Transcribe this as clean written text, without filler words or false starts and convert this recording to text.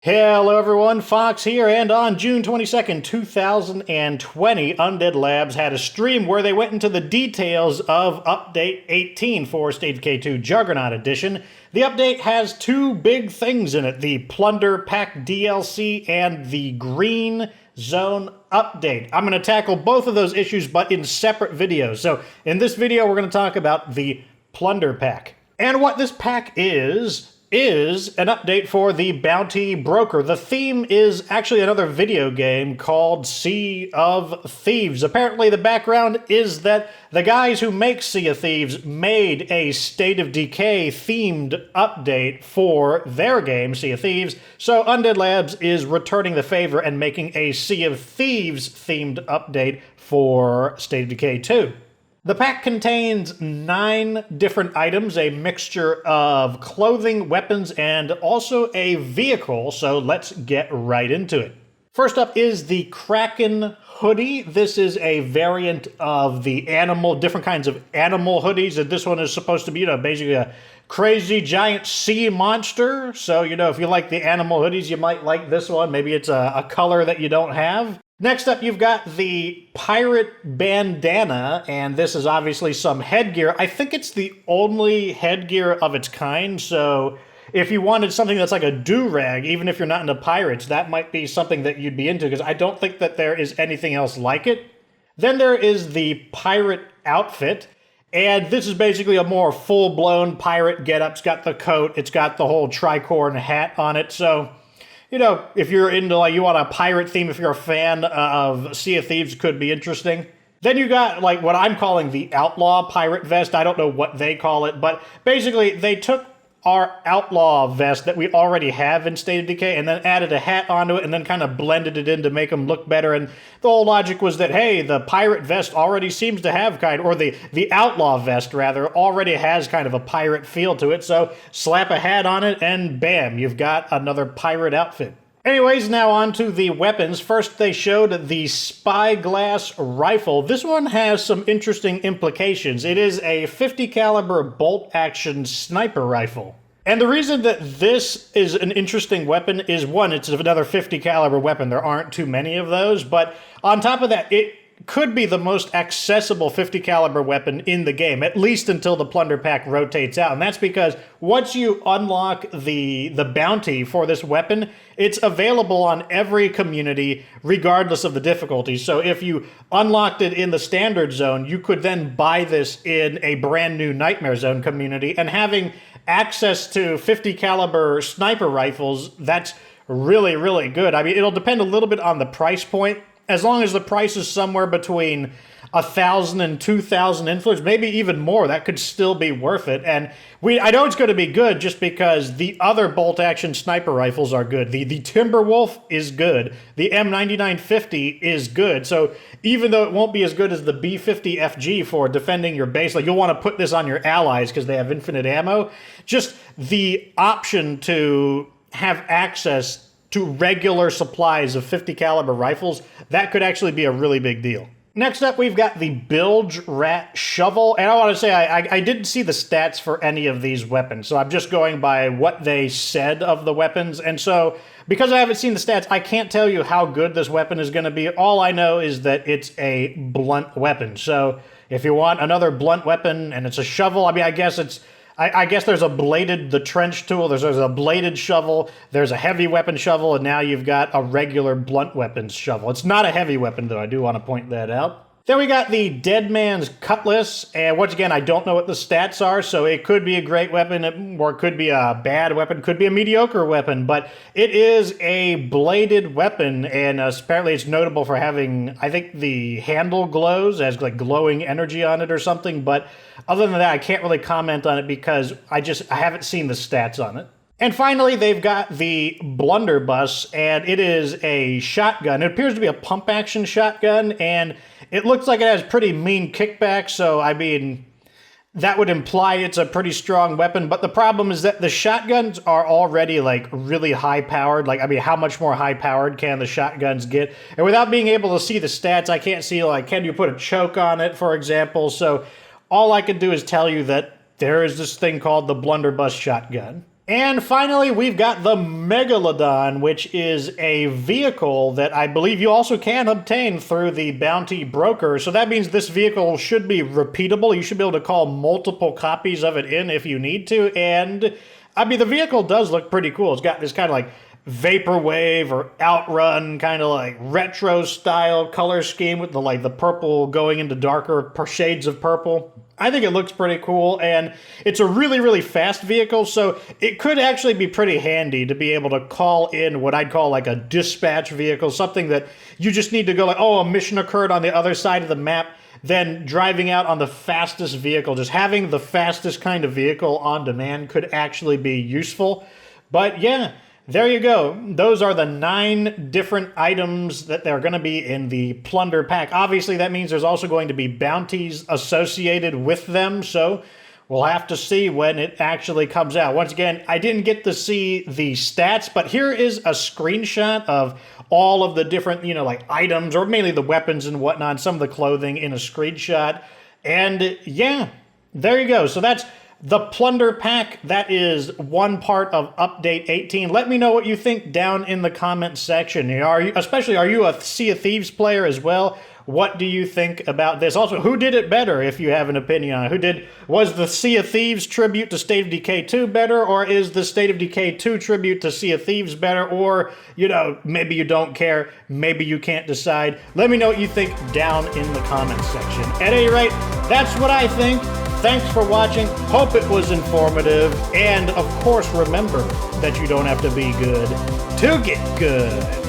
Hello everyone, Fox here, and on June 22nd, 2020, Undead Labs had a stream where they went into the details of Update 18 for State of Decay 2 Juggernaut Edition. The update has two big things in it, the Plunder Pack DLC and the Green Zone update. I'm going to tackle both of those issues, but in separate videos. So in this video, we're going to talk about the Plunder Pack. And what this pack is an update for the Bounty Broker. The theme is actually another video game called Sea of Thieves. Apparently the background is that the guys who make Sea of Thieves made a State of Decay themed update for their game, Sea of Thieves, so Undead Labs is returning the favor and making a Sea of Thieves themed update for State of Decay 2. The pack contains 9 different items, a mixture of clothing, weapons, and also a vehicle, so let's get right into it. First up is the Kraken hoodie. This is a variant of the different kinds of animal hoodies, and this one is supposed to be, basically a crazy giant sea monster. So, if you like the animal hoodies, you might like this one. Maybe it's a color that you don't have. Next up, you've got the pirate bandana, and this is obviously some headgear. I think it's the only headgear of its kind, so if you wanted something that's like a do-rag, even if you're not into pirates, that might be something that you'd be into, because I don't think that there is anything else like it. Then there is the pirate outfit, and this is basically a more full-blown pirate getup. It's got the coat, it's got the whole tricorn hat on it, so if you're into, you want a pirate theme, if you're a fan of Sea of Thieves, could be interesting. Then you got, what I'm calling the Outlaw Pirate Vest. I don't know what they call it, but basically they took our Outlaw Vest that we already have in State of Decay and then added a hat onto it and then kind of blended it in to make them look better. And the whole logic was that, hey, the Pirate Vest already seems to have the Outlaw Vest, rather, already has kind of a pirate feel to it. So slap a hat on it and bam, you've got another pirate outfit. Anyways, now on to the weapons. First, they showed the Spyglass rifle. This one has some interesting implications. It is a 50 caliber bolt-action sniper rifle. And the reason that this is an interesting weapon is, one, it's another 50 caliber weapon. There aren't too many of those, but on top of that, it could be the most accessible 50 caliber weapon in the game, at least until the Plunder Pack rotates out. And that's because once you unlock the bounty for this weapon, it's available on every community regardless of the difficulty. So if you unlocked it in the standard zone, you could then buy this in a brand new Nightmare Zone community, and having access to 50 caliber sniper rifles, that's really, really good. I mean, it'll depend a little bit on the price point. As long as the price is somewhere between 1,000 and 2,000 influence, maybe even more, that could still be worth it. And I know it's going to be good just because the other bolt-action sniper rifles are good. The Timberwolf is good. The M9950 is good. So even though it won't be as good as the B50FG for defending your base, you'll want to put this on your allies because they have infinite ammo, just the option to have access to regular supplies of 50 caliber rifles, that could actually be a really big deal. Next up, we've got the Bilge Rat Shovel, and I want to say I didn't see the stats for any of these weapons, so I'm just going by what they said of the weapons, and so because I haven't seen the stats, I can't tell you how good this weapon is going to be. All I know is that it's a blunt weapon, so if you want another blunt weapon and it's a shovel, I guess there's the trench tool, there's a bladed shovel, there's a heavy weapon shovel, and now you've got a regular blunt weapons shovel. It's not a heavy weapon, though. I do want to point that out. Then we got the Dead Man's Cutlass, and once again, I don't know what the stats are, so it could be a great weapon, or it could be a bad weapon, could be a mediocre weapon, but it is a bladed weapon, and apparently it's notable for having, I think the handle glows, has glowing energy on it or something, but other than that, I can't really comment on it because I haven't seen the stats on it. And finally, they've got the blunderbuss, and it is a shotgun. It appears to be a pump-action shotgun, and it looks like it has pretty mean kickback, so that would imply it's a pretty strong weapon, but the problem is that the shotguns are already really high-powered. How much more high-powered can the shotguns get? And without being able to see the stats, I can't see, can you put a choke on it, for example? So all I can do is tell you that there is this thing called the blunderbuss shotgun. And finally, we've got the Megalodon, which is a vehicle that I believe you also can obtain through the Bounty Broker. So that means this vehicle should be repeatable. You should be able to call multiple copies of it in if you need to. And, I mean, the vehicle does look pretty cool. It's got this kind of like vaporwave or outrun kind of like retro style color scheme with the purple going into darker shades of purple. I think it looks pretty cool, and it's a really, really fast vehicle, so it could actually be pretty handy to be able to call in what I'd call like a dispatch vehicle, something that you just need to go like, oh, a mission occurred on the other side of the map, then driving out on the fastest vehicle. Just having the fastest kind of vehicle on demand could actually be useful. But yeah, there you go. Those are the 9 different items that are going to be in the Plunder Pack. Obviously, that means there's also going to be bounties associated with them, so we'll have to see when it actually comes out. Once again, I didn't get to see the stats, but here is a screenshot of all of the different, like items, or mainly the weapons and whatnot, some of the clothing in a screenshot. And yeah, there you go. So that's the Plunder Pack. That is one part of Update 18. Let me know what you think down in the comment section. Are you a Sea of Thieves player as well? What do you think about this? Also, who did it better, if you have an opinion on it? Was the Sea of Thieves tribute to State of Decay 2 better, or is the State of Decay 2 tribute to Sea of Thieves better? Or, maybe you don't care, maybe you can't decide. Let me know what you think down in the comment section. At any rate, that's what I think. Thanks for watching. Hope it was informative. And, of course, remember that you don't have to be good to get good.